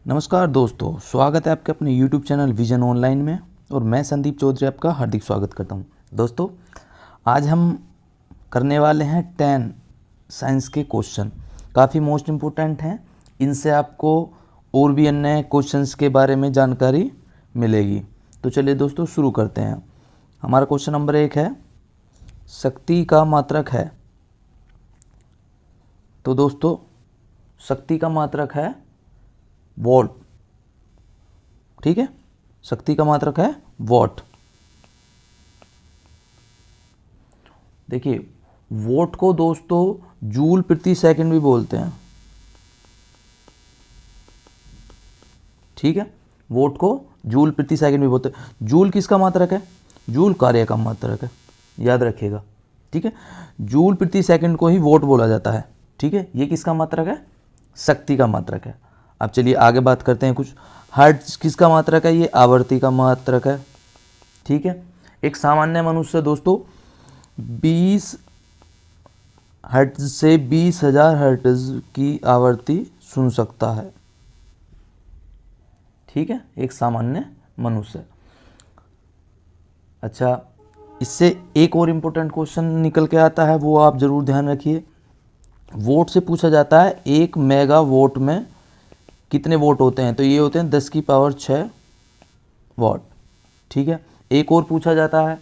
नमस्कार दोस्तों, स्वागत है आपके अपने YouTube चैनल विजन ऑनलाइन में। और मैं संदीप चौधरी आपका हार्दिक स्वागत करता हूं। दोस्तों, आज हम करने वाले हैं 10 साइंस के क्वेश्चन। काफ़ी मोस्ट इम्पोर्टेंट हैं। इनसे आपको और भी अन्य क्वेश्चंस के बारे में जानकारी मिलेगी। तो चलिए दोस्तों शुरू करते हैं। हमारा क्वेश्चन नंबर 1 है, शक्ति का मात्रक है। तो दोस्तों, शक्ति का मात्रक है वोल्ट। ठीक है, शक्ति का मात्रक है वॉट। देखिए, वोट को दोस्तों जूल प्रति सेकंड भी बोलते हैं। ठीक है, वोट को जूल प्रति सेकंड भी बोलते हैं। जूल किसका मात्रक है? जूल कार्य का मात्रक है, याद रखिएगा। ठीक है, जूल प्रति सेकंड को ही वोट बोला जाता है। ठीक है, ये किसका मात्रक है? शक्ति का मात्रक है। अब चलिए आगे बात करते हैं कुछ। हर्ट्ज किसका मात्रक है? ये आवर्ती का मात्रक है। ठीक है, एक सामान्य मनुष्य दोस्तों 20 हर्ट्ज से 20,000 हर्ट्ज की आवर्ती सुन सकता है। ठीक है, एक सामान्य मनुष्य। अच्छा, इससे एक और इम्पोर्टेंट क्वेश्चन निकल के आता है, वो आप जरूर ध्यान रखिए। वोट से पूछा जाता है 1 मेगा वोट में कितने वोट होते हैं? तो ये होते हैं 10 की पावर 6 वॉट। ठीक है, एक और पूछा जाता है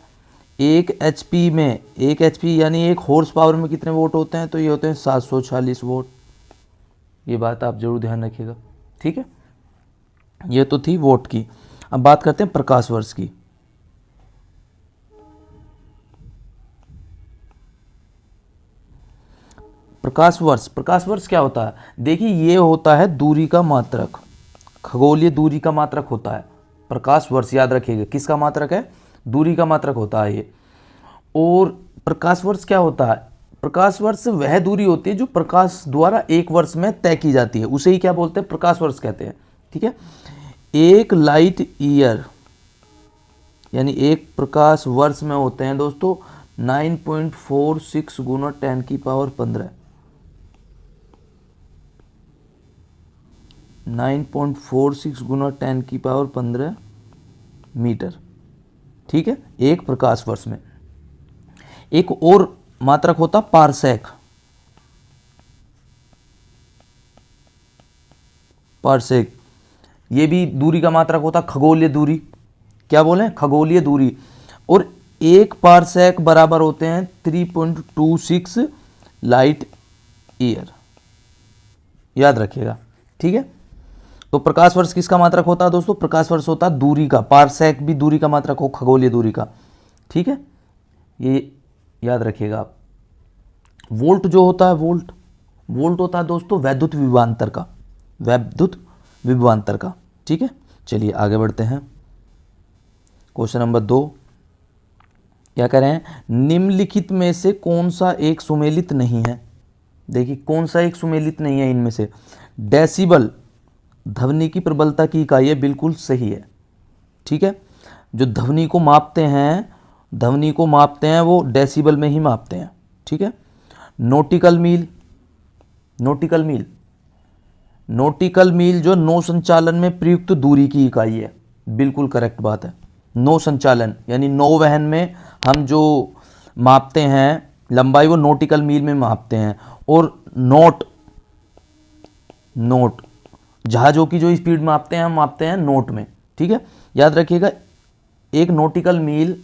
1 HP में, 1 HP यानी 1 हॉर्स पावर में कितने वोट होते हैं? तो ये होते हैं 740 वोट। ये बात आप जरूर ध्यान रखिएगा। ठीक है, ये तो थी वोट की। अब बात करते हैं प्रकाश वर्ष की। प्रकाश वर्ष क्या होता है? देखिए, ये होता है दूरी का मात्रक, खगोलीय दूरी का मात्रक होता है प्रकाश वर्ष। याद रखिएगा, किसका मात्रक है? दूरी का मात्रक होता है ये। और प्रकाश वर्ष क्या होता है? प्रकाश वर्ष वह दूरी होती है जो प्रकाश द्वारा एक वर्ष में तय की जाती है, उसे ही क्या बोलते हैं? प्रकाश वर्ष कहते हैं। ठीक है, एक लाइट ईयर यानी एक प्रकाश वर्ष में होते हैं दोस्तों 9.46 गुना 10 की पावर 15। 9.46 गुना 10 की पावर 15 मीटर। ठीक है, एक प्रकाश वर्ष में। एक और मात्रक होता पारसेक। पारसेक ये भी दूरी का मात्रक होता, खगोलीय दूरी। क्या बोले? खगोलीय दूरी। और एक पारसेक बराबर होते हैं 3.26 लाइट ईयर। याद रखिएगा। ठीक है, तो प्रकाश वर्ष किसका मात्रक होता है दोस्तों? प्रकाश वर्ष होता है दूरी का। पारसेक भी दूरी का मात्रक हो, खगोलीय दूरी का। ठीक है, ये याद रखिएगा आप। वोल्ट जो होता है, वोल्ट होता है दोस्तों वैद्युत विभवांतर का, वैद्युत विभवांतर का। ठीक है, चलिए आगे बढ़ते हैं। क्वेश्चन नंबर 2 क्या कह रहे हैं? निम्नलिखित में से कौन सा एक सुमेलित नहीं है? देखिए, कौन सा एक सुमेलित नहीं है इनमें से? डेसिबल ध्वनि की प्रबलता की इकाई है, बिल्कुल सही है। ठीक है, जो ध्वनि को मापते हैं वो डेसिबल में ही मापते हैं। ठीक है, नॉटिकल मील जो नौ संचालन में प्रयुक्त दूरी की इकाई है। बिल्कुल करेक्ट बात है। नौ संचालन यानी नौवहन में हम जो मापते हैं लंबाई, वो नॉटिकल मील में मापते हैं। और नोट जहाजों की जो स्पीड मापते हैं हम मापते हैं नोट में। ठीक है, याद रखिएगा, एक नॉटिकल मील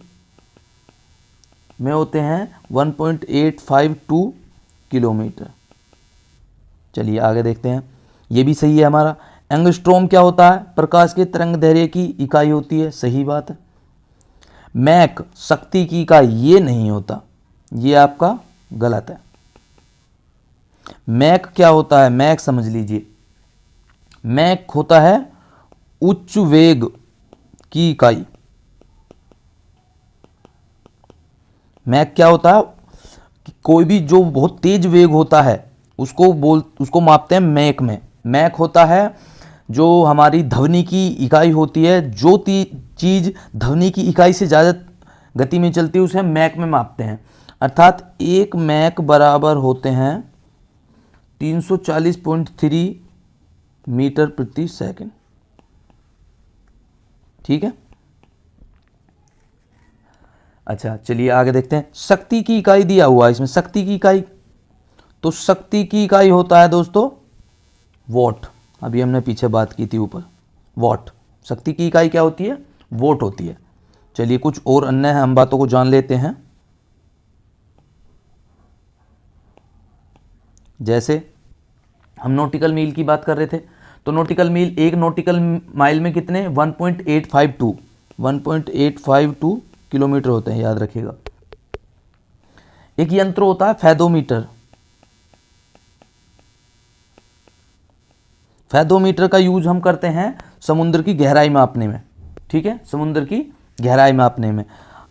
में होते हैं 1.852 किलोमीटर। चलिए आगे देखते हैं। ये भी सही है हमारा। एंगस्ट्रॉम क्या होता है? प्रकाश के तरंग दैर्घ्य की इकाई होती है, सही बात है। मैक शक्ति की इकाई, ये नहीं होता, ये आपका गलत है। मैक क्या होता है? मैक समझ लीजिए, मैक होता है उच्च वेग की इकाई। मैक क्या होता है? कि कोई भी जो बहुत तेज वेग होता है उसको मापते हैं मैक में। मैक होता है जो हमारी ध्वनि की इकाई होती है, जो चीज ध्वनि की इकाई से ज़्यादा गति में चलती है उसे हम मैक में मापते हैं। अर्थात 1 मैक बराबर होते हैं 340.3 मीटर प्रति सेकंड। ठीक है, अच्छा चलिए आगे देखते हैं। शक्ति की इकाई दिया हुआ है इसमें, शक्ति की इकाई, तो शक्ति की इकाई होता है दोस्तों वॉट। अभी हमने पीछे बात की थी ऊपर, वॉट। शक्ति की इकाई क्या होती है? वोट होती है। चलिए कुछ और अन्य हम बातों को जान लेते हैं। जैसे हम नॉटिकल मील की बात कर रहे थे, तो नॉटिकल मील, एक नॉटिकल माइल में कितने? 1.852 किलोमीटर होते हैं, याद रखिएगा। एक यंत्र होता है फेदोमीटर। फेदोमीटर का यूज हम करते हैं समुद्र की गहराई मापने में। ठीक है, समुद्र की गहराई मापने में।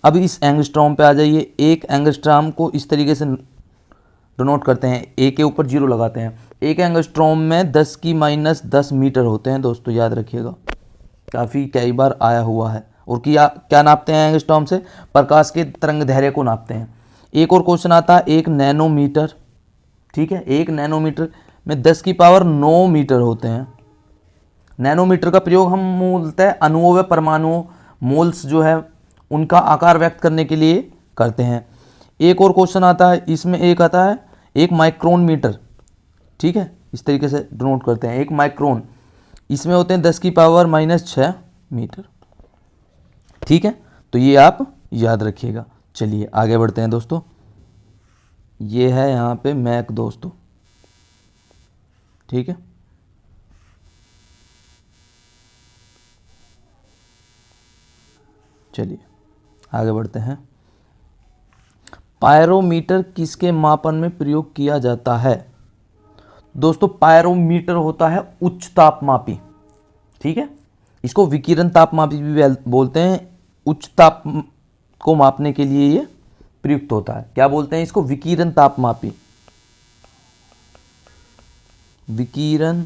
अब इस एंगस्ट्रॉम पे आ जाइए। एक एंगस्ट्रॉम को इस तरीके से डिनोट करते हैं, ए के ऊपर 0 लगाते हैं। एक एंगस्ट्रॉम में 10⁻10 मीटर होते हैं दोस्तों, याद रखिएगा, काफ़ी कई बार आया हुआ है। और क्या नापते हैं एंगस्ट्रॉम से? प्रकाश के तरंग दैर्घ्य को नापते हैं। एक और क्वेश्चन आता है 1 नैनोमीटर। ठीक है, 1 नैनोमीटर में 10⁻9 मीटर होते हैं। नैनोमीटर का प्रयोग हम मूलतः अणुओं व परमाणुओं, मोल्स जो है, उनका आकार व्यक्त करने के लिए करते हैं। एक और क्वेश्चन आता है, इसमें एक आता है 1 माइक्रोन मीटर। ठीक है, इस तरीके से डिनोट करते हैं, 1 माइक्रोन। इसमें होते हैं 10⁻6 मीटर। ठीक है, तो ये आप याद रखिएगा। चलिए आगे बढ़ते हैं दोस्तों। ये है यहाँ पे मैक दोस्तों। ठीक है, चलिए आगे बढ़ते हैं। पायरोमीटर किसके मापन में प्रयोग किया जाता है? दोस्तों पायरोमीटर होता है उच्च तापमापी। ठीक है, इसको विकिरण तापमापी भी बोलते हैं। उच्च ताप को मापने के लिए ये प्रयुक्त होता है। क्या बोलते हैं इसको? विकिरण तापमापी। विकिरण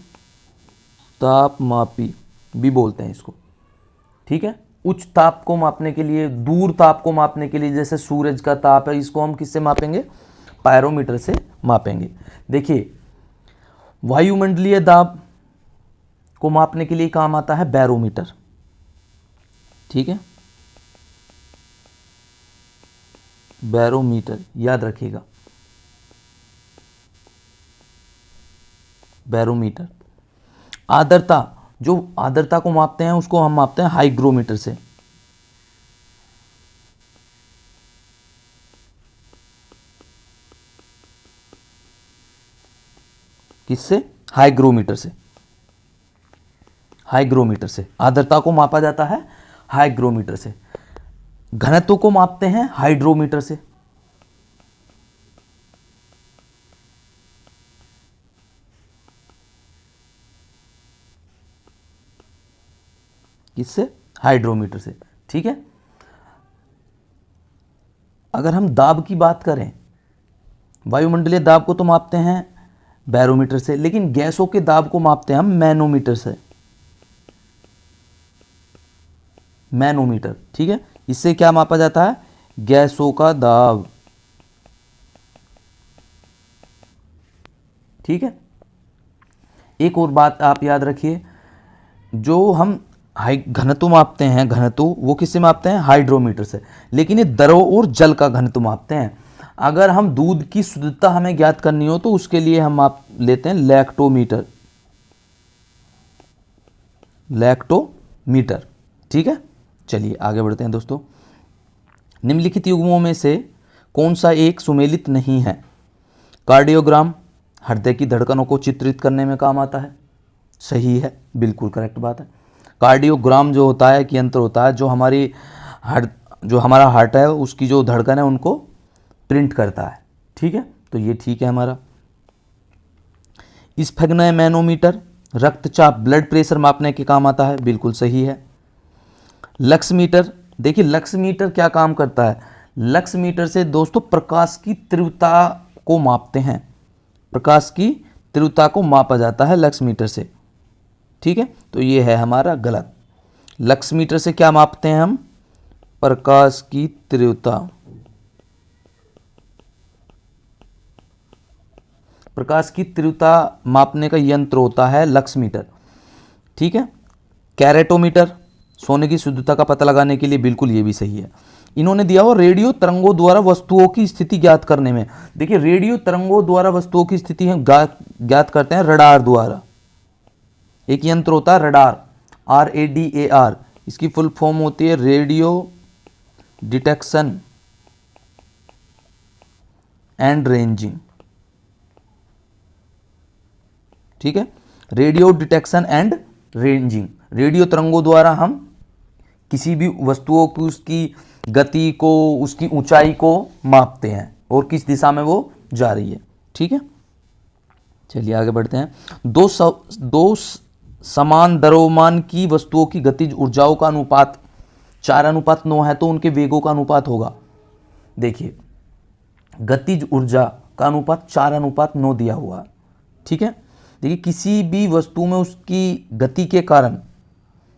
तापमापी भी बोलते हैं इसको। ठीक है, उच्च ताप को मापने के लिए, दूर ताप को मापने के लिए, जैसे सूरज का ताप है, इसको हम किससे मापेंगे? पायरोमीटर से मापेंगे। देखिए, वायुमंडलीय दाब को मापने के लिए काम आता है बैरोमीटर। ठीक है, बैरोमीटर याद रखिएगा, बैरोमीटर। आर्द्रता, जो आर्द्रता को मापते हैं उसको हम मापते हैं हाइग्रोमीटर से। किससे? हाइग्रोमीटर से। हाइग्रोमीटर से आर्द्रता को मापा जाता है, हाइग्रोमीटर से। घनत्व को मापते हैं हाइड्रोमीटर से। किससे? हाइड्रोमीटर से। ठीक है, अगर हम दाब की बात करें, वायुमंडलीय दाब को तो मापते हैं बैरोमीटर से, लेकिन गैसों के दाब को मापते हैं हम मैनोमीटर से। मैनोमीटर। ठीक है, इससे क्या मापा जाता है? गैसों का दाब। ठीक है, एक और बात आप याद रखिए, जो हम घनत्व मापते हैं, घनत्व वो किससे मापते हैं? हाइड्रोमीटर से। लेकिन ये द्रव और जल का घनत्व मापते हैं। अगर हम दूध की शुद्धता हमें ज्ञात करनी हो तो उसके लिए हम माप लेते हैं लैक्टोमीटर। लैक्टोमीटर। ठीक है, चलिए आगे बढ़ते हैं दोस्तों। निम्नलिखित युग्मों में से कौन सा एक सुमेलित नहीं है? कार्डियोग्राम हृदय की धड़कनों को चित्रित करने में काम आता है। सही है, बिल्कुल करेक्ट बात है। कार्डियोग्राम जो होता है एक यंत्र होता है जो हमारा हार्ट है उसकी जो धड़कन है उनको प्रिंट करता है। ठीक है, तो ये ठीक है हमारा। स्फेग्नय मैनोमीटर रक्तचाप, ब्लड प्रेशर मापने के काम आता है। बिल्कुल सही है। लक्समीटर, देखिए लक्समीटर क्या काम करता है? लक्समीटर से दोस्तों प्रकाश की तीव्रता को मापते हैं। प्रकाश की तीव्रता को मापा जाता है लक्समीटर से। ठीक है, तो ये है हमारा गलत। लक्समीटर से क्या मापते हैं हम? प्रकाश की तीव्रता। प्रकाश की तीव्रता मापने का यंत्र होता है लक्समीटर। ठीक है। कैरेटोमीटर, सोने की शुद्धता का पता लगाने के लिए, बिल्कुल ये भी सही है। इन्होंने दिया हुआ रेडियो तरंगों द्वारा वस्तुओं की स्थिति ज्ञात करने में। देखिए रेडियो तरंगों द्वारा वस्तुओं की स्थिति हम ज्ञात करते हैं रडार द्वारा। एक यंत्र होता है रडार, RADAR, इसकी फुल फॉर्म होती है रेडियो डिटेक्शन एंड रेंजिंग। ठीक है, radio detection and ranging. Radio तरंगों द्वारा हम किसी भी वस्तुओं की उसकी गति को, उसकी ऊंचाई को मापते हैं और किस दिशा में वो जा रही है। ठीक है, चलिए आगे बढ़ते हैं। दो समान द्रव्यमान की वस्तुओं की गतिज ऊर्जाओं का अनुपात 4:9 है तो उनके वेगों का अनुपात होगा। देखिए गतिज ऊर्जा का अनुपात 4:9 दिया हुआ है। ठीक है, देखिए किसी भी वस्तु में उसकी गति के कारण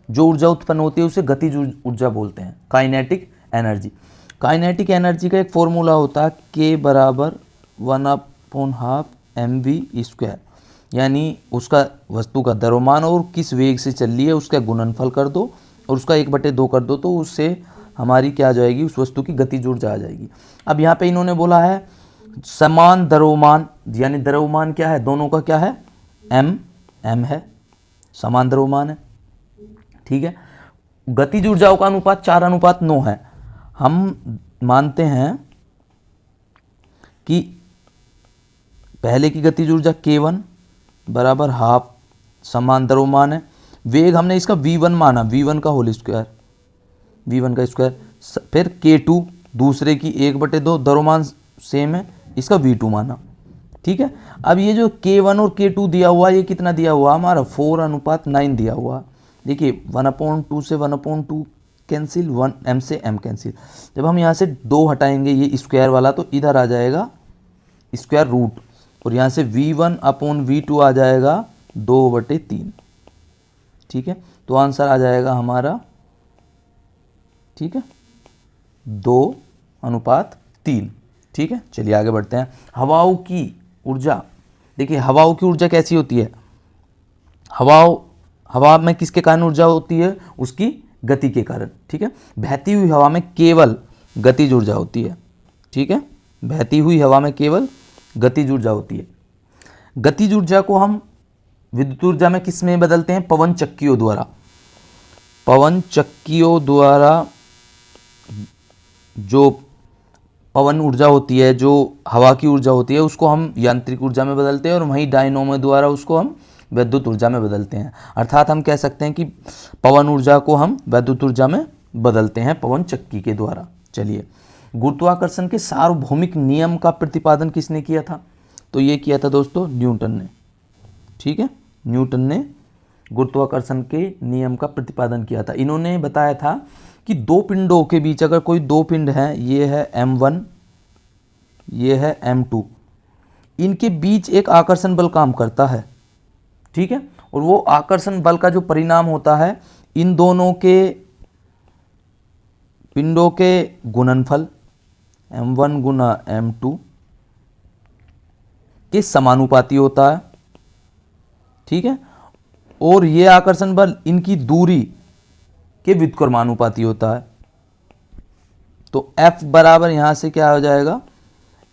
जो ऊर्जा उत्पन्न होती है उसे गतिज ऊर्जा बोलते हैं, काइनेटिक एनर्जी। काइनेटिक एनर्जी का एक फॉर्मूला होता है K बराबर 1/2 mv², यानी उसका वस्तु का द्रव्यमान और किस वेग से चल रही है उसका गुणनफल कर दो और उसका 1/2 कर दो तो उससे हमारी क्या आ जाएगी, उस वस्तु की गतिज ऊर्जा आ जाएगी। अब यहाँ पे इन्होंने बोला है समान द्रव्यमान, यानी द्रव्यमान क्या है, दोनों का क्या है, m है, समान द्रव्यमान है। ठीक है, गतिज ऊर्जाओं का अनुपात 4:9 है। हम मानते हैं कि पहले की गतिज ऊर्जा K1 बराबर हाफ समान द्रव्यमान है। वेग हमने इसका v1 माना, v1 का होल स्क्वायर, v1 का स्क्वायर। फिर K2 दूसरे की 1/2 द्रव्यमान सेम है, इसका v2 माना। ठीक है, अब ये जो K1 और K2 दिया हुआ ये कितना दिया हुआ हमारा 4:9 दिया हुआ। देखिए 1/2 से 1/2 कैंसिल, 1 m से m कैंसिल। जब हम यहाँ से 2 हटाएंगे ये स्क्वायर वाला तो इधर आ जाएगा स्क्वायर रूट और यहाँ से v1/v2 आ जाएगा 2/3। ठीक है, तो आंसर आ जाएगा हमारा, ठीक है, 2:3। ठीक है, चलिए आगे बढ़ते हैं। हवाओं की ऊर्जा, देखिए हवाओं की ऊर्जा कैसी होती है, हवा में किसके कारण ऊर्जा होती है, उसकी गति के कारण। ठीक है, बहती हुई हवा में केवल गतिज ऊर्जा होती है। ठीक है, बहती हुई हवा में केवल गतिज ऊर्जा होती है। गतिज ऊर्जा को हम विद्युत ऊर्जा में किस में बदलते हैं, पवन चक्कियों द्वारा। पवन चक्कियों द्वारा जो पवन ऊर्जा होती है, जो हवा की ऊर्जा होती है, उसको हम यांत्रिक ऊर्जा में बदलते हैं और वहीं डायनोमो द्वारा उसको हम विद्युत ऊर्जा में बदलते हैं। अर्थात हम कह सकते हैं कि पवन ऊर्जा को हम विद्युत ऊर्जा में बदलते हैं पवन चक्की के द्वारा। चलिए, गुरुत्वाकर्षण के सार्वभौमिक नियम का प्रतिपादन किसने किया था, तो ये किया था दोस्तों न्यूटन ने। ठीक है, न्यूटन ने गुरुत्वाकर्षण के नियम का प्रतिपादन किया था। इन्होंने बताया था कि दो पिंडों के बीच अगर कोई दो पिंड हैं, ये है m1, ये है m2, इनके बीच एक आकर्षण बल काम करता है। ठीक है, और वो आकर्षण बल का जो परिणाम होता है इन दोनों के पिंडों के गुणनफल m1 गुना m2 के समानुपाती होता है। ठीक है, और ये आकर्षण बल इनकी दूरी के व्युत्क्रमानुपाती होता है। तो F बराबर यहां से क्या हो जाएगा,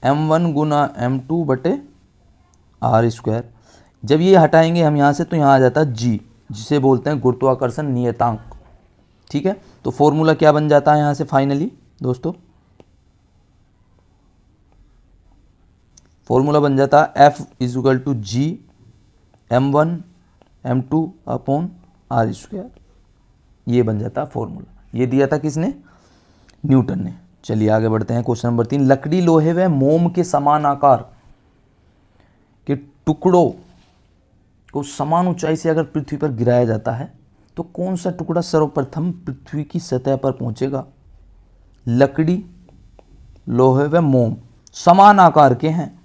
m1 गुना m2 बटे r²। जब ये हटाएंगे हम यहाँ से तो यहाँ आ जाता है g, जिसे बोलते हैं गुरुत्वाकर्षण नियतांक। ठीक है, तो फॉर्मूला क्या बन जाता है यहाँ से फाइनली दोस्तों, फॉर्मूला बन जाता है F = g m1 m2 upon r²। ये बन जाता है फॉर्मूला। ये दिया था किसने, न्यूटन ने। चलिए आगे बढ़ते हैं। क्वेश्चन नंबर 3, लकड़ी, लोहे व मोम के समान आकार के टुकड़ों को समान ऊंचाई से अगर पृथ्वी पर गिराया जाता है तो कौन सा टुकड़ा सर्वप्रथम पृथ्वी की सतह पर पहुंचेगा। लकड़ी, लोहे व मोम समान आकार के हैं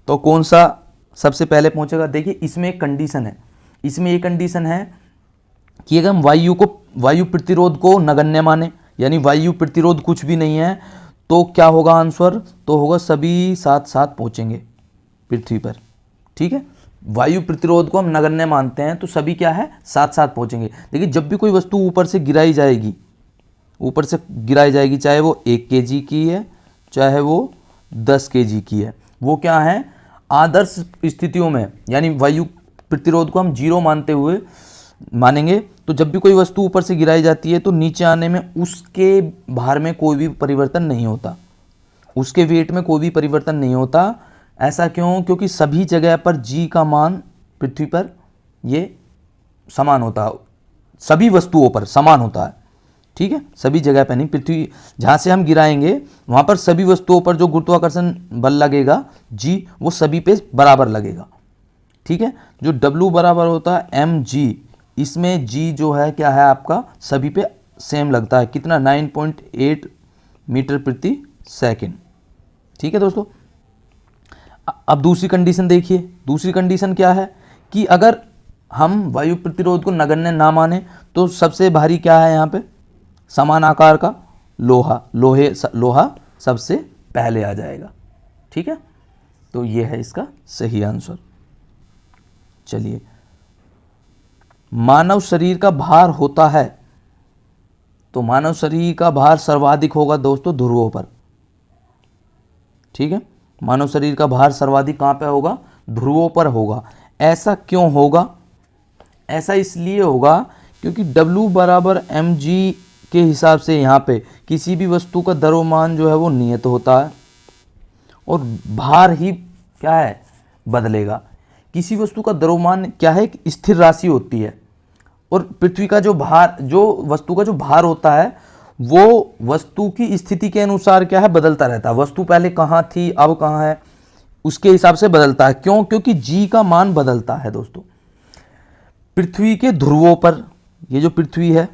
तो कौन सा सबसे पहले पहुंचेगा। देखिए इसमें एक कंडीशन है, इसमें एक कंडीशन है कि अगर हम वायु प्रतिरोध को नगण्य माने, यानी वायु प्रतिरोध कुछ भी नहीं है, तो क्या होगा आंसर, तो होगा सभी साथ साथ पहुंचेंगे पृथ्वी पर। ठीक है, वायु प्रतिरोध को हम नगण्य मानते हैं, तो सभी क्या है, साथ साथ पहुंचेंगे। देखिए जब भी कोई वस्तु ऊपर से गिराई जाएगी, चाहे वो 1 kg की है चाहे वो 10 kg की है, वो क्या है, आदर्श स्थितियों में, यानी वायु प्रतिरोध को हम 0 मानेंगे, तो जब भी कोई वस्तु ऊपर से गिराई जाती है तो नीचे आने में उसके भार में कोई भी परिवर्तन नहीं होता, उसके वेट में कोई भी परिवर्तन नहीं होता। ऐसा क्यों? क्योंकि सभी जगह पर g का मान पृथ्वी पर ये समान होता है, सभी वस्तुओं पर समान होता है, ठीक है, सभी जगह पर नहीं। पृथ्वी जहाँ से हम गिराएंगे वहाँ पर सभी वस्तुओं पर जो गुरुत्वाकर्षण बल लगेगा g, वो सभी पे बराबर लगेगा, ठीक है। जो W बराबर होता है mg, इसमें g जो है क्या है आपका, सभी पे सेम लगता है, कितना, 9.8 मीटर प्रति सेकंड, ठीक है दोस्तों। अब दूसरी कंडीशन देखिए, दूसरी कंडीशन क्या है कि अगर हम वायु प्रतिरोध को नगण्य ना माने तो सबसे भारी क्या है यहाँ पे, समान आकार का लोहा सबसे पहले आ जाएगा, ठीक है। तो ये है इसका सही आंसर। चलिए, मानव शरीर का भार होता है, तो मानव शरीर का भार सर्वाधिक होगा दोस्तों ध्रुवों पर, ठीक है। मानव शरीर का भार सर्वाधिक कहाँ पे होगा, ध्रुवों पर होगा। ऐसा क्यों होगा? ऐसा इसलिए होगा क्योंकि W बराबर mg के हिसाब से यहाँ पे किसी भी वस्तु का द्रव्यमान जो है वो नियत होता है और भार ही क्या है, बदलेगा। किसी वस्तु का द्रव्यमान क्या है, एक स्थिर राशि होती है, और पृथ्वी का जो भार, जो वस्तु का जो भार होता है वो वस्तु की स्थिति के अनुसार क्या है, बदलता रहता है। वस्तु पहले कहाँ थी अब कहाँ है, उसके हिसाब से बदलता है। क्यों? क्योंकि g का मान बदलता है दोस्तों। पृथ्वी के ध्रुवों पर, ये जो पृथ्वी है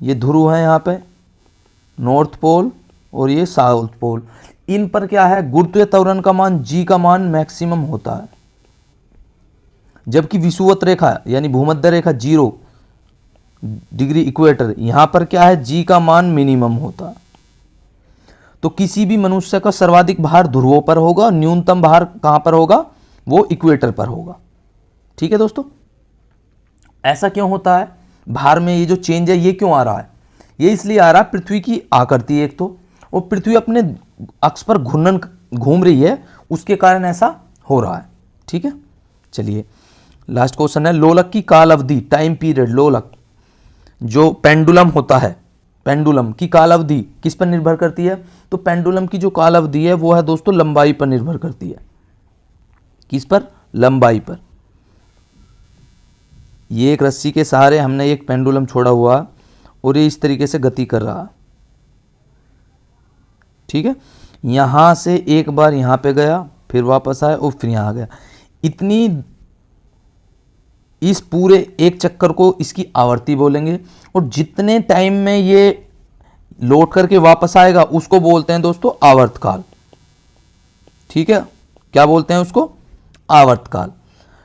ये ध्रुव है यहाँ पे, नॉर्थ पोल और ये साउथ पोल, इन पर क्या है, गुरुत्वीय त्वरण का मान, g का मान मैक्सिमम होता है, जबकि विषुवत रेखा यानी भूमध्य रेखा 0 डिग्री इक्वेटर, यहां पर क्या है, g का मान मिनिमम होता है। तो किसी भी मनुष्य का सर्वाधिक भार ध्रुवों पर होगा, न्यूनतम भार कहां पर होगा, वो इक्वेटर पर होगा, ठीक है दोस्तों। ऐसा क्यों होता है, भार में ये जो चेंज है ये क्यों आ रहा है? ये इसलिए आ रहा है, पृथ्वी की आकृति एक तो, और पृथ्वी अपने अक्ष पर घूम रही है, उसके कारण ऐसा हो रहा है, ठीक है। चलिए लास्ट क्वेश्चन है, लोलक की काल अवधि, टाइम पीरियड, लोलक जो पेंडुलम होता है, पेंडुलम की काल अवधि किस पर निर्भर करती है? तो पेंडुलम की जो काल अवधि है वो है दोस्तों लंबाई पर निर्भर करती है। किस पर? लंबाई पर। ये एक रस्सी के सहारे हमने एक पेंडुलम छोड़ा हुआ और ये इस तरीके से गति कर रहा, ठीक है। यहां से एक बार यहां पे गया, फिर वापस आया और फिर यहां आ गया, इतनी, इस पूरे एक चक्कर को इसकी आवर्ती बोलेंगे, और जितने टाइम में ये लौट करके वापस आएगा उसको बोलते हैं दोस्तों आवर्तकाल, ठीक है। क्या बोलते हैं उसको? आवर्तकाल।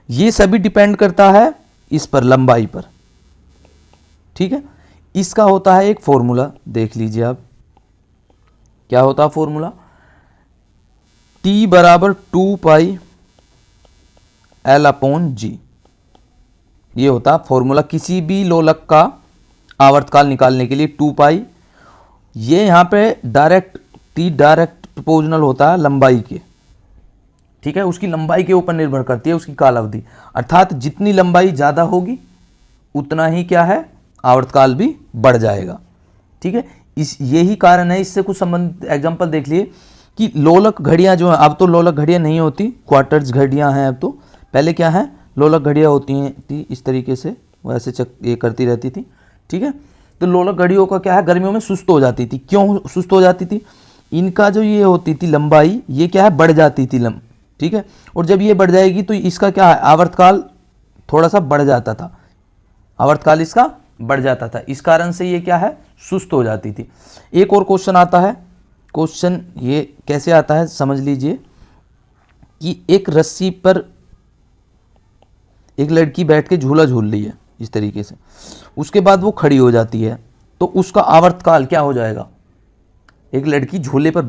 ये सभी डिपेंड करता है इस पर, लंबाई पर, ठीक है। इसका होता है एक फॉर्मूला, देख लीजिए आप, क्या होता है फॉर्मूला, T बराबर 2 पाई L/g, ये होता है फॉर्मूला किसी भी लोलक का आवर्तकाल निकालने के लिए। 2 पाई, ये यहाँ पे डायरेक्ट प्रोपोर्शनल होता है लंबाई के, ठीक है, उसकी लंबाई के ऊपर निर्भर करती है उसकी काल अवधि, अर्थात जितनी लंबाई ज़्यादा होगी उतना ही क्या है, आवर्तकाल भी बढ़ जाएगा, ठीक है। यही कारण है, इससे कुछ संबंधित एग्जाम्पल देख लिए कि लोलक घड़ियाँ जो हैं, अब तो लोलक घड़ियाँ नहीं होती, क्वार्टर्स घड़ियाँ हैं अब तो, पहले क्या है, लोलक घड़ियाँ होती हैं इस तरीके से, वैसे ये करती रहती थी, ठीक है। तो लोलक घड़ियों का क्या है, गर्मियों में सुस्त हो जाती थी। क्यों सुस्त हो जाती थी? इनका जो ये होती थी लंबाई, ये क्या है, बढ़ जाती थी ठीक है। और जब ये बढ़ जाएगी तो इसका क्या है, आवर्तकाल थोड़ा सा बढ़ जाता था, आवर्तकाल इसका बढ़ जाता था, इस कारण से ये क्या है, सुस्त हो जाती थी। एक और क्वेश्चन आता है, क्वेश्चन ये कैसे आता है समझ लीजिए कि एक रस्सी पर एक लड़की बैठ के झूला झूल रही है इस तरीके से, उसके बाद वो खड़ी हो जाती है, तो उसका आवर्तकाल क्या हो जाएगा? एक लड़की झूले पर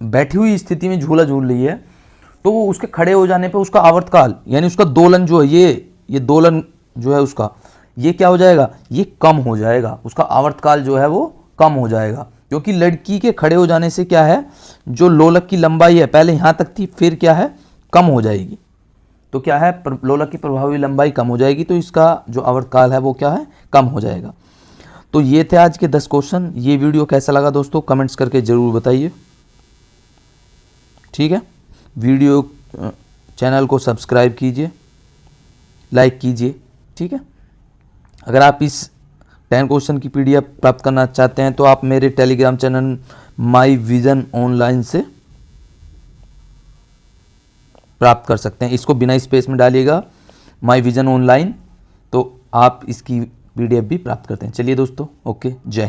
बैठी हुई स्थिति में झूला झूल रही है, तो उसके खड़े हो जाने पे उसका आवर्तकाल यानी उसका दोलन जो है, ये दोलन जो है उसका, ये क्या हो जाएगा, ये कम हो जाएगा, उसका आवर्तकाल जो है वो कम हो जाएगा। क्योंकि लड़की के खड़े हो जाने से क्या है, जो लोलक की लंबाई है पहले यहाँ तक थी, फिर क्या है, कम हो जाएगी। तो क्या है, लोलक की प्रभावी लंबाई कम हो जाएगी, तो इसका जो आवर्तकाल है वो क्या है, कम हो जाएगा। तो ये थे आज के 10 क्वेश्चन। ये वीडियो कैसा लगा दोस्तों, कमेंट्स करके ज़रूर बताइए। ठीक है, वीडियो चैनल को सब्सक्राइब कीजिए, लाइक कीजिए। ठीक है, अगर आप इस 10 क्वेश्चन की PDF प्राप्त करना चाहते हैं तो आप मेरे Telegram channel my vision online से प्राप्त कर सकते हैं। इसको बिना स्पेस में डालिएगा, माई विजन ऑनलाइन, तो आप इसकी PDF भी प्राप्त करते हैं। चलिए दोस्तों, ओके, जय।